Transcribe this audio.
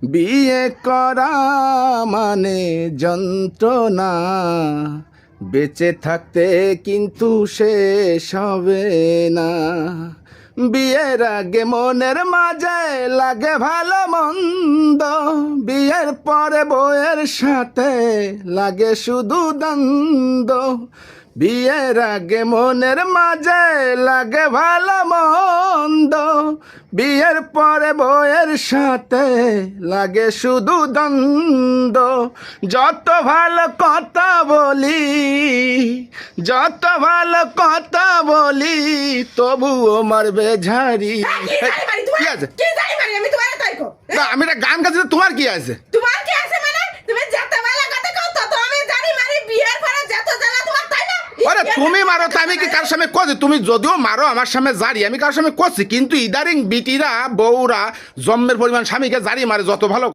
বিয়ে করা মানে যন্ত্রণা, বেঁচে থাকতে কিন্তু শেষ হবে না। বিয়ের আগে মনের মাঝে লাগে ভালো মন্দ, বিয়ের পরে বউয়ের সাথে লাগে শুধু দ্বন্দ্ব। বিয়ের আগে মনের মাঝে লাগে ভালো মন্দ, বিয়ের পরে বউয়ের সাথে লাগে শুধু দ্বন্দ্ব। যত ভালো কথা বলি, যত ভালো কথা বলি, তবুও মারবে ঝাড়ি। কি আছে? না, আমি একটা গান গাচ্ছি, তোমার কি আছে? তোমার কি আছে মানে? তুমি যত ভালো কথা কও তত আমি জানি মারি, বিয়ের পরে যত জ্বালা তোমার, তাই না? আরে তুমি মারো তো, আমি কি কার সামনে করছি? তুমি যদিও মারো আমার সামনে জারি, আমি কার সামনে করছি? কিন্তু ইদারিং বিটিরা বউরা জন্মের পরিমাণ স্বামীকে জারি মারে, যত ভালো